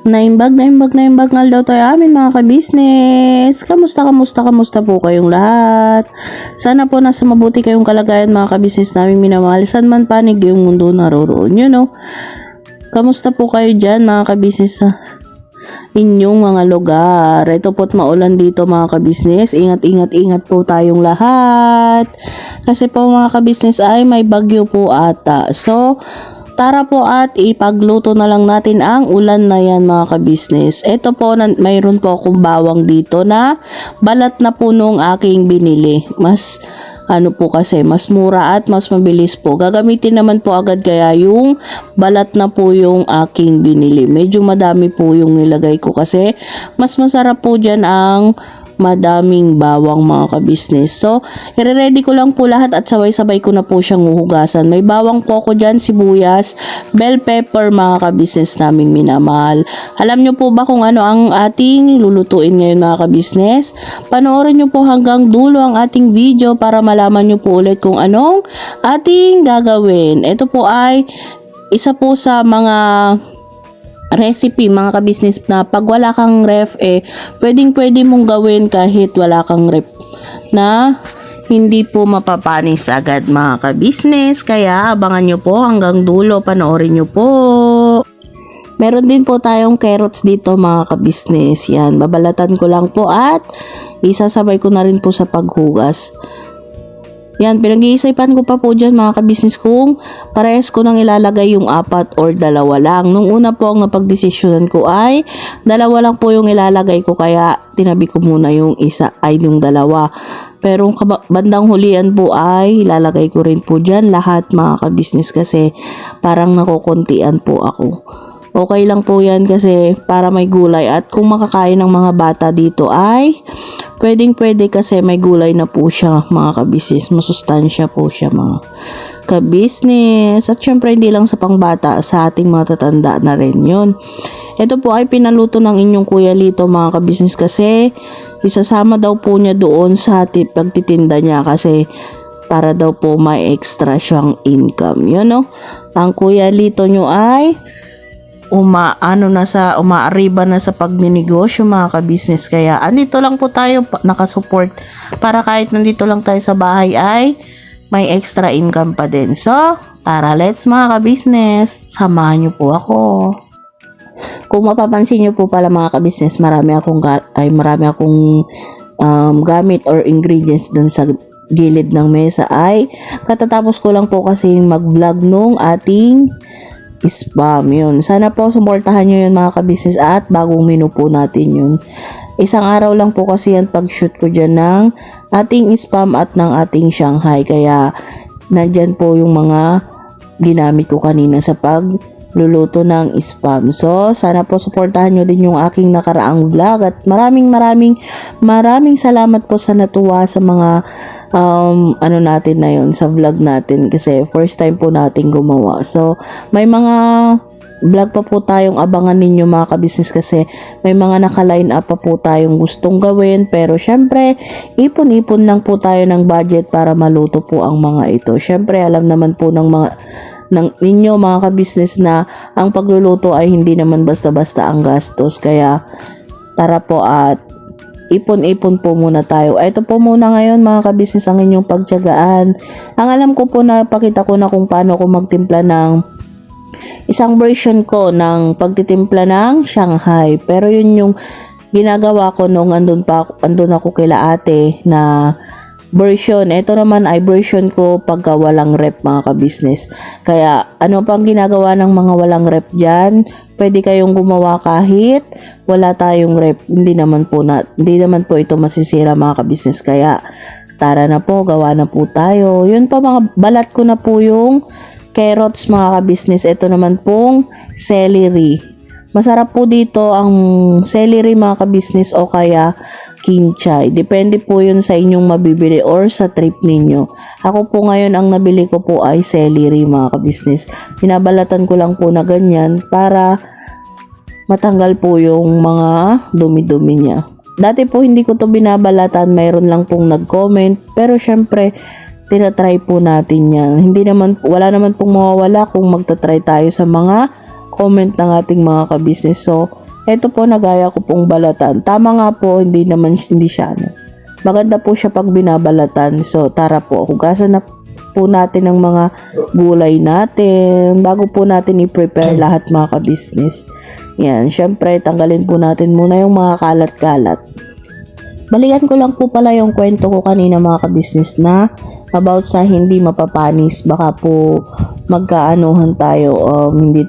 Naimbag nga daw tayo amin mga ka-business. Kamusta po kayong lahat? Sana po nasa mabuti kayong kalagayan mga ka-business namin minamahal. San man panig yung mundo naroroon nyo, no? Kamusta po kayo dyan mga ka-business sa inyong mga lugar? Ito po't maulan dito mga ka-business. Ingat po tayong lahat. Kasi po mga ka-business ay may bagyo po ata. So, tara po at ipagluto na lang natin ang ulan na yan mga ka-business. Ito po, mayroon po akong bawang dito na balat na po nung aking binili. Mas mas mura at mas mabilis po. Gagamitin naman po agad kaya yung balat na po yung aking binili. Medyo madami po yung nilagay ko kasi mas masarap po dyan ang madaming bawang mga ka-business. So, i-ready ko lang po lahat at sabay-sabay ko na po siyang uhugasan. May bawang po ako dyan, sibuyas, bell pepper mga ka-business naming minamahal. Alam nyo po ba kung ano ang ating lulutuin ngayon mga ka-business? Panoorin nyo po hanggang dulo ang ating video para malaman nyo po ulit kung anong ating gagawin. Ito po ay isa po sa mga recipe mga ka-business na pag wala kang ref pwede mong gawin kahit wala kang ref na hindi po mapapanis agad mga ka-business. Kaya abangan nyo po hanggang dulo, panoorin nyo po. Meron din po tayong carrots dito mga ka-business. Yan, babalatan ko lang po at isasabay ko na rin po sa paghugas. Yan, pinag-iisipan ko pa po dyan mga ka-business kung parehas ko nang ilalagay yung 4 or 2 lang. Nung una po ang napag-desisyonan ko ay 2 lang po yung ilalagay ko kaya tinabi ko muna yung isa ay yung 2. Pero bandang hulian po ay ilalagay ko rin po dyan lahat mga ka-business kasi parang nakukuntian po ako. Okay lang po yan kasi para may gulay at kung makakain ng mga bata dito ay pwede kasi may gulay na po siya mga ka-business. Masustansya po siya mga ka-business. At syempre hindi lang sa pangbata, sa ating mga tatanda na rin yun. Ito po ay pinaluto ng inyong Kuya Lito mga ka-business kasi isasama daw po niya doon sa pagtitinda niya kasi para daw po may extra siyang income. Yun no? Ang Kuya Lito nyo ay umaariba na sa pagninegosyo mga ka-business. Kaya andito lang po tayo nakasupport para kahit nandito lang tayo sa bahay ay may extra income pa din. So, tara let's mga ka-business, samahan nyo po ako. Kung mapapansin nyo po pala mga ka-business, marami akong gamit or ingredients dun sa gilid ng mesa ay katatapos ko lang po kasi mag-vlog nung ating spam yun. Sana po suportahan nyo yun mga ka-business at bagong menu po natin yun. Isang araw lang po kasi yan pag-shoot ko dyan ng ating spam at ng ating Shanghai. Kaya nandyan po yung mga ginamit ko kanina sa pagluluto ng spam. So, sana po suportahan nyo din yung aking nakaraang vlog at maraming salamat po sa natuwa sa mga natin na yun sa vlog natin kasi first time po natin gumawa. So, may mga vlog pa po tayong abangan ninyo mga ka-business kasi may mga naka-line up pa po tayong gustong gawin pero syempre, ipon-ipon lang po tayo ng budget para maluto po ang mga ito. Syempre, alam naman po ng ninyo mga ka-business na ang pagluluto ay hindi naman basta-basta ang gastos. Kaya, tara po at ipon-ipon po muna tayo. Ito po muna ngayon mga ka-business ang inyong pagtiyagaan. Ang alam ko po na pakita ko na kung paano ko magtimpla ng isang version ko ng pagtitimpla ng Shanghai. Pero yun yung ginagawa ko nung andun ako kila ate na version. Ito naman ay version ko pagka walang rep mga ka-business. Kaya ano pang ginagawa ng mga walang rep dyan? Pwede kayong gumawa kahit wala tayong rep. Hindi naman po ito masisira mga ka-business. Kaya tara na po, gawa na po tayo. Yun po mga balat ko na po yung carrots mga ka-business. Ito naman pong celery. Masarap po dito ang celery mga ka-business o kaya kinchay. Depende po yun sa inyong mabibili or sa trip ninyo. Ako po ngayon ang nabili ko po ay celery mga ka-business. Pinabalatan ko lang po na ganyan para matanggal po yung mga dumi-dumi niya. Dati po hindi ko to binabalatan, mayroon lang pong nag-comment. Pero syempre, tinatry po natin yan. Wala naman pong mawawala kung magta-try tayo sa mga comment ng ating mga ka-business. So, Ito po nagaya ko pong balatan. Tama nga po, hindi siya ano. Maganda po siya pag binabalatan. So tara po, hugasan na po natin ang mga gulay natin bago po natin i-prepare lahat mga ka-business. Yan, syempre tanggalin po natin muna yung mga kalat-kalat. Balikan ko lang po pala yung kwento ko kanina mga ka-business na about sa hindi mapapanis. Baka po magkaanuhan tayo, hindi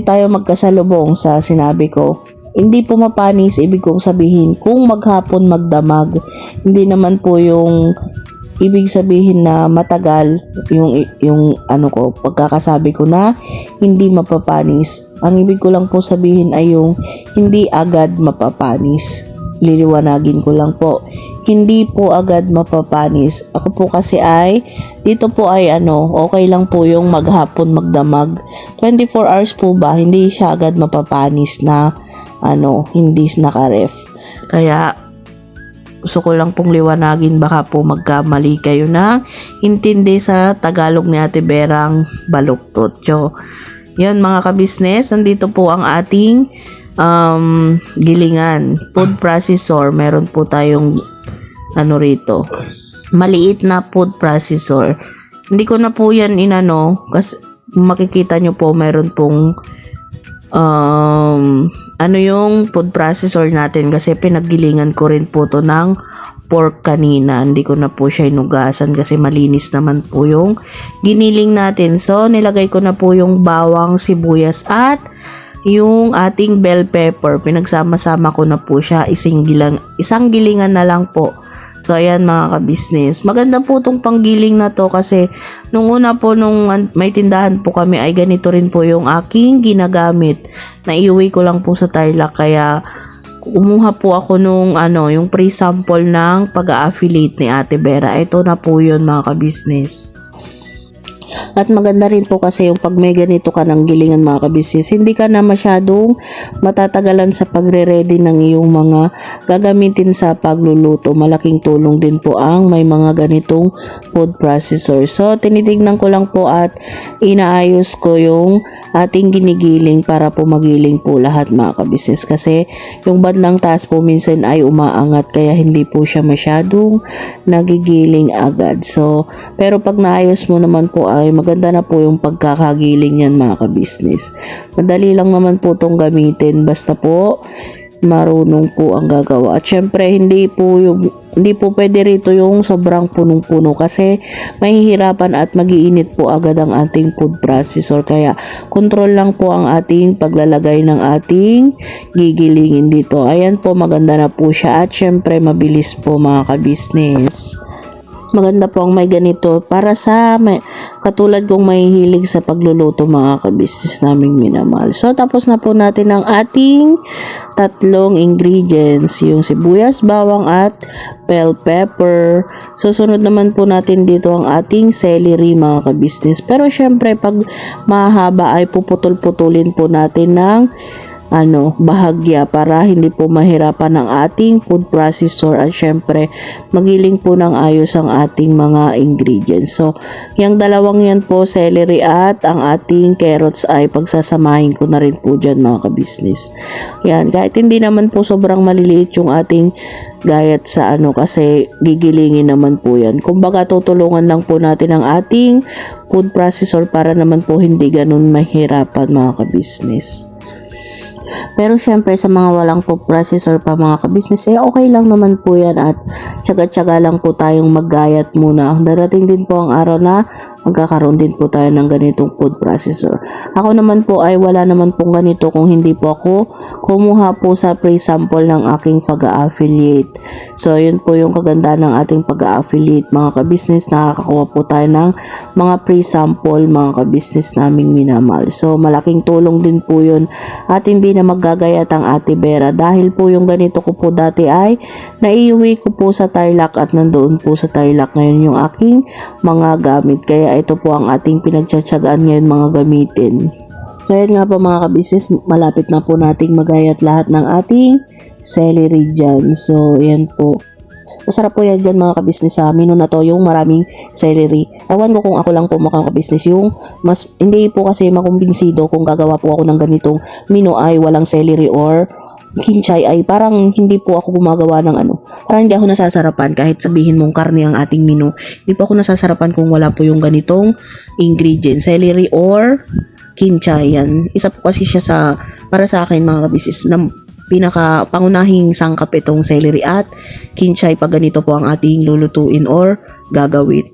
tayo magkasalubong sa sinabi ko. Hindi po mapanis, ibig kong sabihin, kung maghapon magdamag, hindi naman po yung ibig sabihin na matagal yung ano ko, pagkakasabi ko na hindi mapapanis. Ang ibig ko lang po sabihin ay yung hindi agad mapapanis. Liliwanagin ko lang po. Hindi po agad mapapanis. Ako po kasi dito po ay okay lang po yung maghapon magdamag. 24 hours po ba, hindi siya agad mapapanis na hindi naka-ref. Kaya gusto ko lang pong liwanagin, baka po magkamali kayo na intindi sa Tagalog ni Ate Berang baluktot. So, yun mga ka-business, nandito po ang ating gilingan, food processor. Meron po tayong rito, maliit na food processor. Hindi ko na po yan kasi makikita nyo po meron pong yung food processor natin kasi pinaggilingan ko rin po to ng pork kanina. Hindi ko na po siya inugasan kasi malinis naman po yung giniling natin. So nilagay ko na po yung bawang, sibuyas at yung ating bell pepper. Pinagsama-sama ko na po siya, isang gilingan na lang po. So ayan mga ka-business, maganda po itong panggiling na to kasi nung una po nung may tindahan po kami ay ganito rin po yung aking ginagamit. Naiuwi ko lang po sa Tarlac, kaya kumuha po ako nung yung pre-sample ng pag-affiliate ni Ate Vera. Ito na po yun mga ka-business. At maganda rin po kasi yung pag may ganito ka ng gilingan mga ka-business, hindi ka na masyadong matatagalan sa pagre-ready ng iyong mga gagamitin sa pagluluto. Malaking tulong din po ang may mga ganitong food processor. So tinitignan ko lang po at inaayos ko yung ating ginigiling para po magiling po lahat mga ka-business, kasi yung bandang taas po minsan ay umaangat kaya hindi po siya masyadong nagigiling agad. So pero pag naayos mo naman po ay maganda na po yung pagkakagiling yan mga ka-business. Madali lang naman po itong gamitin basta po marunong po ang gagawa. At syempre hindi po pwede rito yung sobrang punong-puno kasi mahihirapan at magiinit po agad ang ating food processor. Kaya control lang po ang ating paglalagay ng ating gigilingin dito. Ayan po, maganda na po siya at syempre mabilis po mga ka-business. Maganda po ang may ganito para sa katulad kong mahihilig sa pagluluto mga ka-business naming minamahal. So tapos na po natin ang ating tatlong ingredients, yung sibuyas, bawang at bell pepper. Susunod naman po natin dito ang ating celery mga ka-business. Pero syempre pag mahaba ay puputol-putulin po natin ng bahagya para hindi po mahirapan ang ating food processor at syempre magiling po ng ayos ang ating mga ingredients. So yung dalawang yan po, celery at ang ating carrots, ay pagsasamahin ko na rin po dyan mga ka-business. Yan, kahit hindi naman po sobrang maliliit yung ating gayat sa kasi gigilingin naman po yan. Kumbaga tutulungan lang po natin ang ating food processor para naman po hindi ganun mahirapan mga ka-business. Pero syempre sa mga walang food processor pa mga ka-business, okay lang naman po yan at tsaga-tsaga lang po tayong maggayat muna. Darating din po ang araw na magkakaroon din po tayo ng ganitong food processor. Ako naman po ay wala naman pong ganito kung hindi po ako kumuha po sa pre-sample ng aking pag-affiliate. So yun po yung kagandahan ng ating pag-affiliate mga ka-business, nakakakuha po tayo ng mga pre-sample mga ka-business naming minamahal. So malaking tulong din po yun at hindi na maggagayat ang Ate Vera dahil po yung ganito ko po dati ay naiuwi ko po sa Tarlac at nandoon po sa Tarlac ngayon yung aking mga gamit. Kaya ito po ang ating pinagtsatsagaan ngayon mga gamitin. So yan nga po mga ka-business, malapit na po nating magayat lahat ng ating celery dyan. So yan po. Masarap po yan dyan mga kabisnes sa menu na to, yung maraming celery. Ewan ko kung ako lang po mga kabisnes, yung mas hindi po kasi makumbinsido kung gagawa po ako ng ganitong menu ay walang celery or kinchay, ay parang hindi po ako gumagawa ng parang hindi ako nasasarapan kahit sabihin mong karne ang ating menu. Hindi po ako nasasarapan kung wala po yung ganitong ingredient, celery or kinchay. Yan, isa po kasi siya para sa akin mga kabisnes na pinaka pangunahing sangkap itong celery at kinchay pag ganito po ang ating lulutuin or gagawin.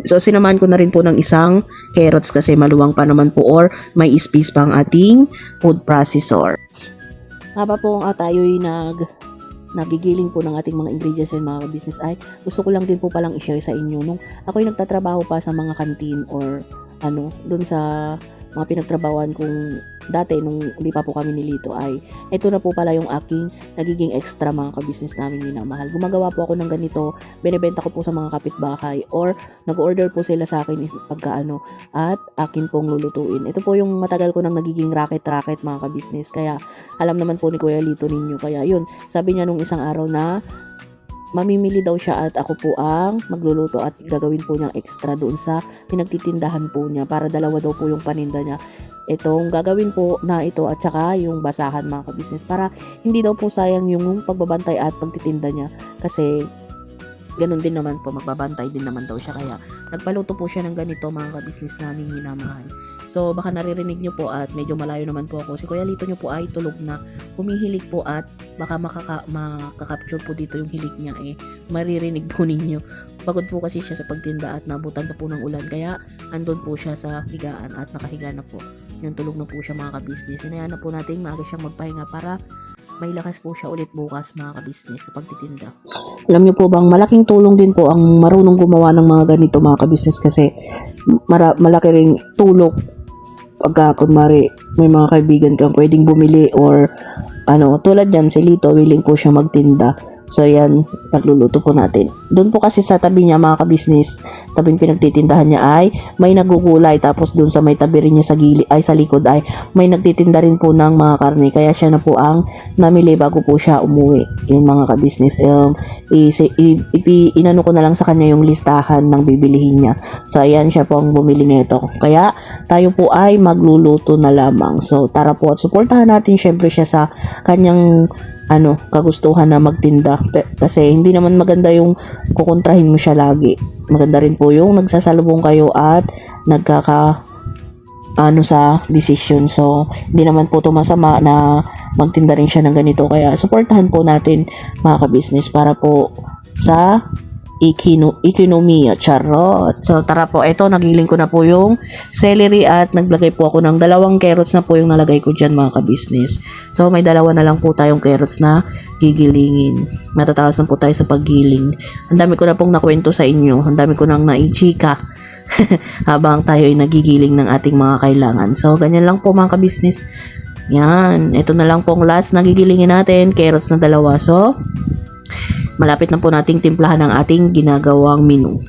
So sinamahan ko na rin po ng isang carrots kasi maluwang pa naman po or may space pa ang ating food processor. Haba po tayo'y nagigiling po ng ating mga ingredients and mga business, ay gusto ko lang din po palang i-share sa inyo nung ako'y nagtatrabaho pa sa mga kantin or dun sa mga pinagtrabawan kong dati nung hindi pa po kami nilito, ay ito na po pala yung aking nagiging extra mga ka-business namin minamahal. Gumagawa po ako ng ganito, binebenta ko po sa mga kapitbahay or nag-order po sila sa akin pagka at akin pong lulutuin. Ito po yung matagal ko nang nagiging racket mga ka-business, kaya alam naman po ni Kuya Lito ninyo. Kaya yun, sabi niya nung isang araw na mamimili daw siya at ako po ang magluluto at gagawin po niyang extra doon sa pinagtitindahan po niya para dalawa daw po yung paninda niya. Itong gagawin po na ito at saka yung basahan mga ka-business para hindi daw po sayang yung pagbabantay at pagtitinda niya kasi ganun din naman po, magbabantay din naman daw siya, kaya nagpaluto po siya ng ganito mga ka-business namin minamahal. So baka naririnig nyo po at medyo malayo naman po ako, si Kuya Lito nyo po ay tulog na, humihilig po at baka makaka-capture po dito yung hilig niya, maririnig po ninyo. Pagod po kasi siya sa pagtinda at nabutan pa po ng ulan, kaya andun po siya sa higaan at nakahiga na po. Yung tulog na po siya mga ka-business. Hinayaan na po natin maaga siyang magpahinga para may lakas po siya ulit bukas mga ka-business sa pagtitinda. Alam niyo po bang malaking tulong din po ang marunong gumawa ng mga ganito mga ka-business kasi malaki rin tulong pagka kunwari may mga kaibigan kang pwedeng bumili or tulad yan si Lito, willing po siya magtinda. So yan, nagluluto po natin. Doon po kasi sa tabi niya mga ka-business, tabing pinagtitindahan niya ay may nagugulay, tapos doon sa may tabi rin niya sa likod ay may nagtitinda rin po ng mga karne. Kaya siya na po ang namili bago po siya umuwi. Yung mga ka-business, inano ko na lang sa kanya yung listahan ng bibilihin niya. So ayan, siya po ang bumili nito. Kaya tayo po ay magluluto na lamang. So tara po at suportahan natin syempre siya sa kanyang kagustuhan na magtinda kasi hindi naman maganda yung kukontrahin mo siya lagi. Maganda rin po yung nagsasalubong kayo at sa decision. So hindi naman po ito masama na magtinda rin siya ng ganito, kaya suportahan po natin mga ka-business para po sa ekonomiya, charot. So tara po, ito nagiling ko na po yung celery at naglagay po ako ng 2 carrots na po yung nalagay ko dyan mga ka-business. So may 2 na lang po tayong carrots na gigilingin. Matatawas na po tayo sa paggiling. Ang dami ko na pong nakwento sa inyo, ang dami ko nang naichika habang tayo ay nagigiling ng ating mga kailangan. So ganyan lang po mga ka-business. Yan, ito na lang pong last na gigilingin natin, carrots na 2. So malapit na po nating timplahan ang ating ginagawang menu.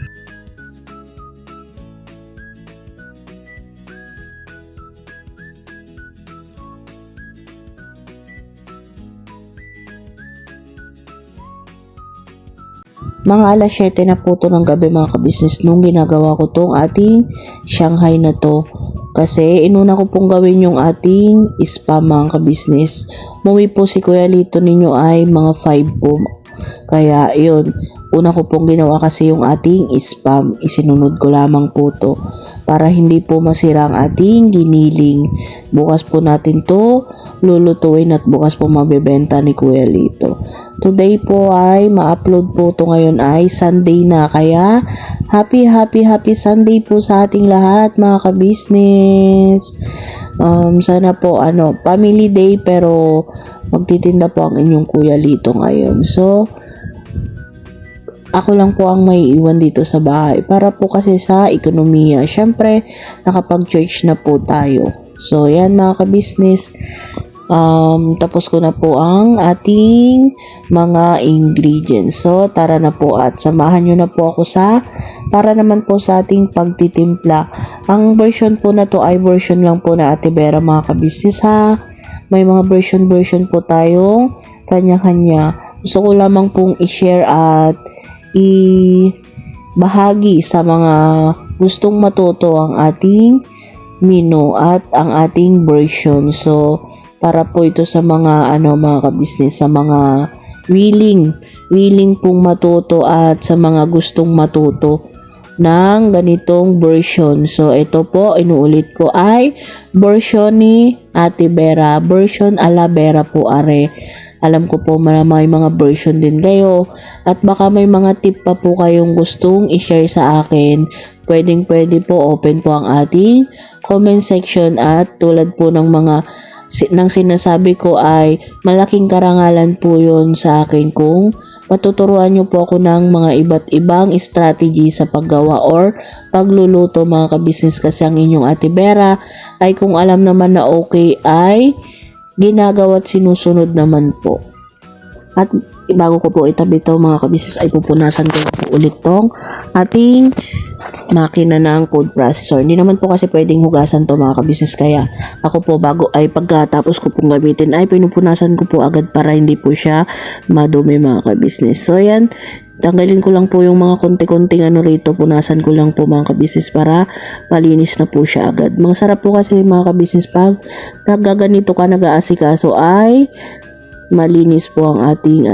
Mga alas 7 na po to ng gabi mga ka-business nung ginagawa ko tong ating Shanghai na to. Kasi inuna ko pong gawin yung ating spam mga ka-business. Muwi po si Kuya Lito ninyo ay mga 5 po. Kaya yun, una ko pong ginawa kasi yung ating spam, isinunod ko lamang po to para hindi po masira ang ating giniling. Bukas po natin to lulutuin at bukas po mabebenta ni Kuya Lito. Today po ay ma-upload po to, ngayon ay Sunday na, kaya happy Sunday po sa ating lahat mga ka-business. Sana po family day pero magtitinda po ang inyong Kuya Lito ngayon. So ako lang po ang may iwan dito sa bahay para po kasi sa ekonomiya. Syempre nakapag-church na po tayo. So yan mga ka-business, tapos ko na po ang ating mga ingredients. So tara na po at samahan nyo na po ako para naman po sa ating pagtitimpla. Ang version po na to ay version lang po na Ate Vera mga ka-business ha. May mga version po tayong kanya-kanya. Gusto ko lamang pong i-share at ibahagi sa mga gustong matuto ang ating menu at ang ating version. So, para po ito sa mga mga ka-business, sa mga willing pong matuto at sa mga gustong matuto ng ganitong version. So, ito po, inuulit ko ay version ni Ate Vera. Version ala Vera po are. Alam ko po may mga version din kayo. At baka may mga tip pa po kayong gustong i-share sa akin. Pwede po, open po ang ating comment section. At tulad po ng mga nang sinasabi ko ay malaking karangalan po yun sa akin kung matuturuan nyo po ako ng mga iba't ibang strategy sa paggawa or pagluluto mga ka-business, kasi ang inyong Ate Vera ay kung alam naman na okay ay ginagawa at sinusunod naman po. At bago ko po itabi ito mga ka-business ay pupunasan ko po ulit tong ating makina ng food processor. Hindi naman po kasi pwedeng hugasan to mga ka-business, kaya ako po bago ay pagkatapos ko pong gamitin ay pinupunasan ko po agad para hindi po siya madumi mga ka-business. So yan, tanggalin ko lang po yung mga konti-konting rito, punasan ko lang po mga ka-business para malinis na po siya agad. Masarap po kasi mga ka-business pag nagaganito ka, nag-aasikaso ay malinis po ang ating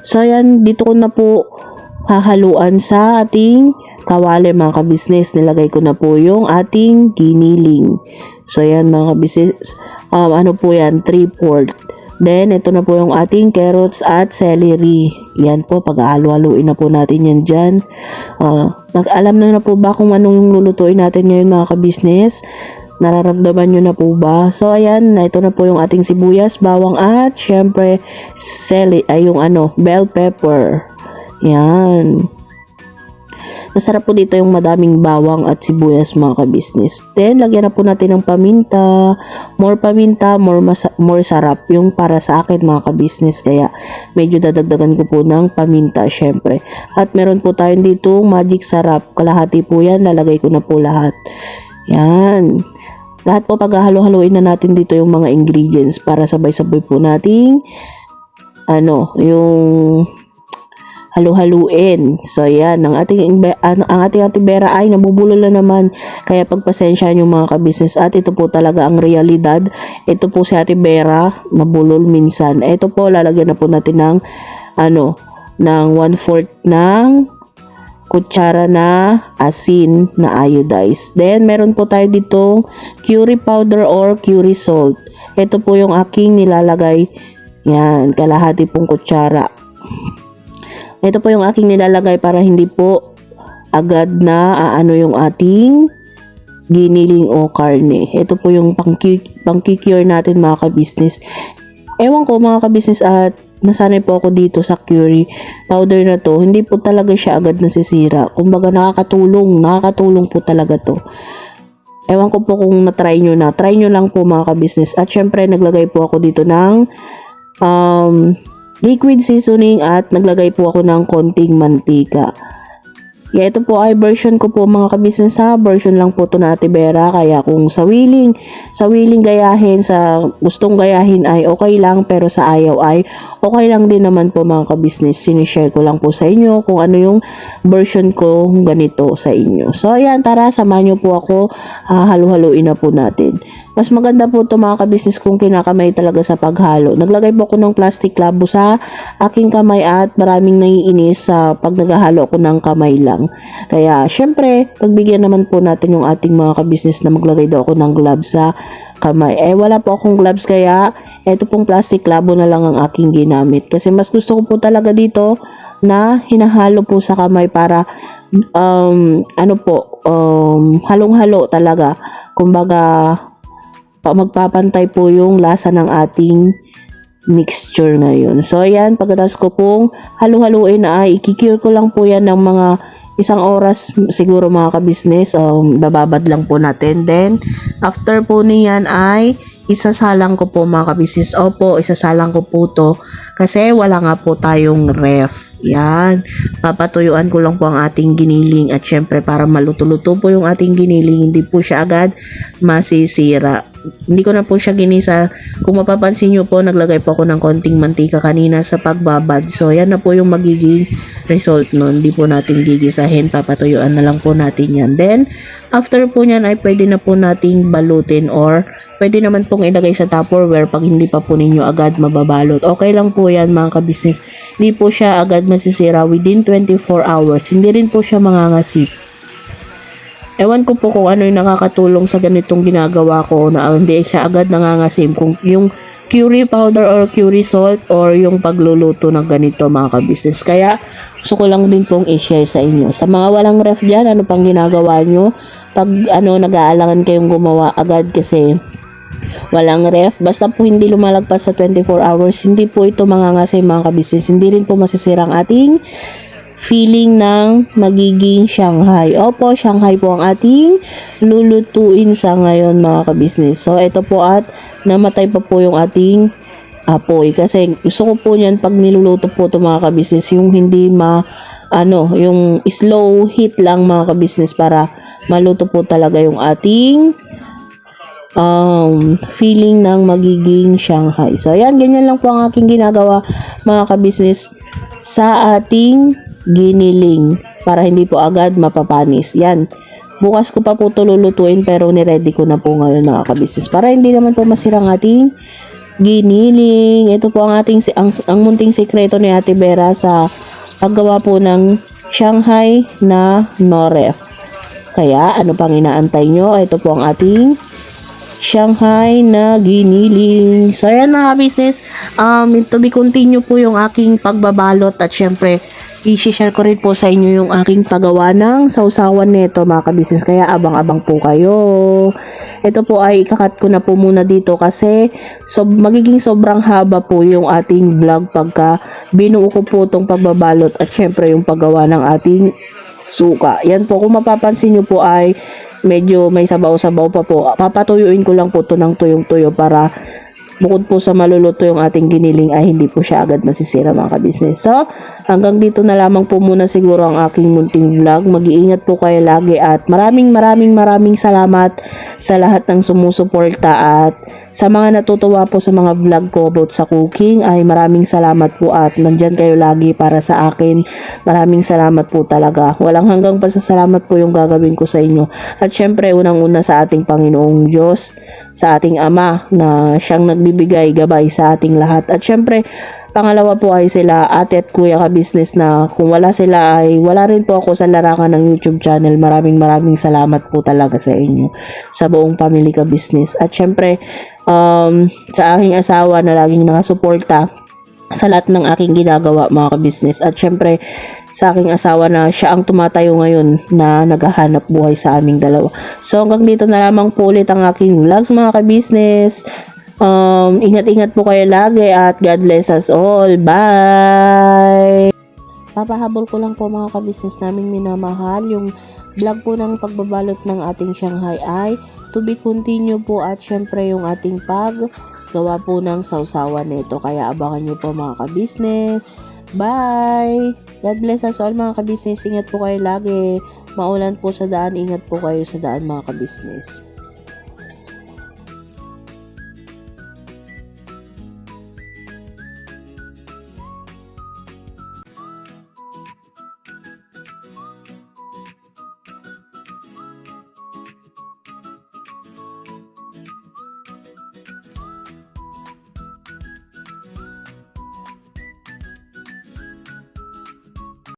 So yan, dito ko na po hahaluan sa ating kawali mga ka-business. Nilagay ko na po yung ating giniling. So yan mga ka-business, po yan, 3/4. Then ito na po yung ating carrots at celery. Yan po, pag-halo-haluin na po natin yan dyan. Alam na po ba kung anong yung lulutuin natin ngayon mga ka-business? Nararamdaman nyo na po ba? So ayan, ito na po yung ating sibuyas, bawang at syempre yung bell pepper. Yan. Masarap po dito yung madaming bawang at sibuyas mga ka-business. Then, lagyan na po natin ng paminta. More paminta, more sarap yung para sa akin mga ka-business. Kaya, medyo dadagdagan ko po ng paminta syempre. At meron po tayong dito magic sarap. Kalahati po yan, lalagay ko na po lahat. Yan. Lahat po paghahalo-haloin na natin dito yung mga ingredients para sabay-sabay po nating yung halu-haluin. So yan, ang ating Ate Vera ay nabubulol na naman, kaya pagpasensya nyo mga ka-business. At ito po talaga ang realidad. Ito po si Ate Vera, nabulol minsan. Ito po, lalagyan na po natin ng ng 1/4 ng kutsara na asin na iodized. Then meron po tayo dito curry powder or curry salt. Ito po yung aking nilalagay. Yan, kalahati pong kutsara. Ito po yung aking nilalagay para hindi po agad na yung ating giniling o karne. Ito po yung pang-cure natin mga ka-business. Ewan ko mga ka-business, at nasanay po ako dito sa curry powder na to. Hindi po talaga siya agad nasisira. Kumbaga nakakatulong po talaga to. Ewan ko po kung na-try nyo na. Try nyo lang po mga ka-business. At syempre naglagay po ako dito ng liquid seasoning at naglagay po ako ng konting mantika. Yeah, ito po ay version ko po mga ka-business ha. Version lang po to na Ate Vera. Kaya kung sa willing gayahin, sa gustong gayahin ay okay lang. Pero sa ayaw ay okay lang din naman po mga ka-business. Sinishare ko lang po sa inyo kung ano yung version ko ganito sa inyo. So ayan, tara, samahan nyo po ako. Halu-haluin na po natin. Mas maganda po ito mga ka-business kung kinakamay talaga sa paghalo. Naglagay po ako ng plastic labo sa aking kamay at maraming naiinis sa pag naghahalo ako ng kamay lang. Kaya syempre, pagbigyan naman po natin yung ating mga ka-business na maglagay daw ako ng gloves sa kamay. Wala po akong gloves, kaya ito pong plastic labo na lang ang aking ginamit. Kasi mas gusto ko po talaga dito na hinahalo po sa kamay para halong-halo talaga. Kumbaga, magpapantay po yung lasa ng ating mixture ngayon. So, ayan, pagkatapos ko pong halu-haluin ay ikikure ko lang po yan ng mga 1 oras siguro mga ka-business. Bababad lang po natin. Then, after po niyan ay isasalang ko po mga ka-business. Opo, isasalang ko po to kasi wala nga po tayong ref. Yan, papatuyuan ko lang po ang ating giniling at syempre para maluto-luto po yung ating giniling, hindi po siya agad masisira. Hindi ko na po siya ginisa. Kung mapapansin nyo po, naglagay po ako ng konting mantika kanina sa pagbabad. So yan na po yung magiging result nun. Hindi po natin gigisahin, papatuyuan na lang po natin yan. Then, after po nyan ay pwede na po nating balutin or pwede naman pong ilagay sa Tupperware pag hindi pa po ninyo agad mababalot. Okay lang po yan mga kabisnes. Hindi po siya agad masisira within 24 hours. Hindi rin po siya mangangasip. Ewan ko po kung ano yung nakakatulong sa ganitong ginagawa ko na hindi siya agad nangangasim. Kung yung curry powder or curry salt or yung pagluluto ng ganito mga kabisnes. Kaya gusto ko lang din pong i-share sa inyo. Sa mga walang ref dyan, ano pang ginagawa nyo? Pag nag-aalangan kayong gumawa agad kasi walang ref, basta po hindi lumalagpas sa 24 hours, hindi po ito mangangasay mga kabisnes. Hindi rin po masisira ang ating feeling ng magiging Shanghai. Opo, Shanghai po ang ating lulutuin sa ngayon mga kabisnes. So, ito po at namatay pa po yung ating apoy. Kasi gusto ko po yan pag niluluto po ito mga kabisnes, yung hindi yung slow heat lang mga kabisnes para maluto po talaga yung ating feeling ng magiging Shanghai. So, ayan, ganyan lang po ang aking ginagawa mga kabisnes sa ating giniling para hindi po agad mapapanis. Yan. Bukas ko pa po ito lulutuin pero niready ko na po ngayon mga kabisnes para hindi naman po masira ang ating giniling. Ito po ang ating ang munting sikreto ni Ate Vera sa paggawa po ng Shanghai na no ref. Kaya ano pang inaantay nyo? Ito po ang ating Shanghai na giniling. So, ayan mga business. To be continue po yung aking pagbabalot at syempre, i-share ko rin po sa inyo yung aking paggawa ng sausawan nito mga kabisnes. Kaya abang-abang po kayo. Ito po ay ikakat ko na po muna dito kasi magiging sobrang haba po yung ating vlog pagka binuo ko po itong pagbabalot at syempre yung paggawa ng ating suka. Yan po, kung mapapansin nyo po ay medyo may sabaw-sabaw pa po. Papatuyuin ko lang po ito ng tuyong-tuyo para bukod po sa maluluto yung ating giniling ay hindi po siya agad masisira mga kabisnes. So, hanggang dito na lamang po muna siguro ang aking munting vlog. Mag-iingat po kayo lagi at maraming salamat sa lahat ng sumusuporta at sa mga natutuwa po sa mga vlog ko about sa cooking ay maraming salamat po at nandyan kayo lagi para sa akin. Maraming salamat po talaga. Walang hanggang pasasalamat po yung gagawin ko sa inyo. At syempre unang-una sa ating Panginoong Diyos, sa ating Ama na siyang nagbibigay gabay sa ating lahat. At syempre pangalawa po ay sila ate at kuya ka business na kung wala sila ay wala rin po ako sa larangan ng YouTube channel. Maraming salamat po talaga sa inyo, sa buong family ka business. At syempre sa aking asawa na laging nakasuporta sa lahat ng aking ginagawa mga ka-business. At syempre sa aking asawa na siya ang tumatayo ngayon na naghahanap buhay sa aming dalawa. So hanggang dito na lamang po ulit ang aking vlogs mga ka-business. Ingat-ingat po kayo lagi at God bless us all. Bye! Papahabol ko lang po mga ka-business naming minamahal. Yung vlog po ng pagbabalot ng ating Shanghai ay to be continue po at syempre yung ating paggawa po ng sausawan nito. Kaya abangan nyo po mga ka-business. Bye! God bless us all mga ka-business. Ingat po kayo lagi. Maulan po sa daan. Ingat po kayo sa daan mga ka-business.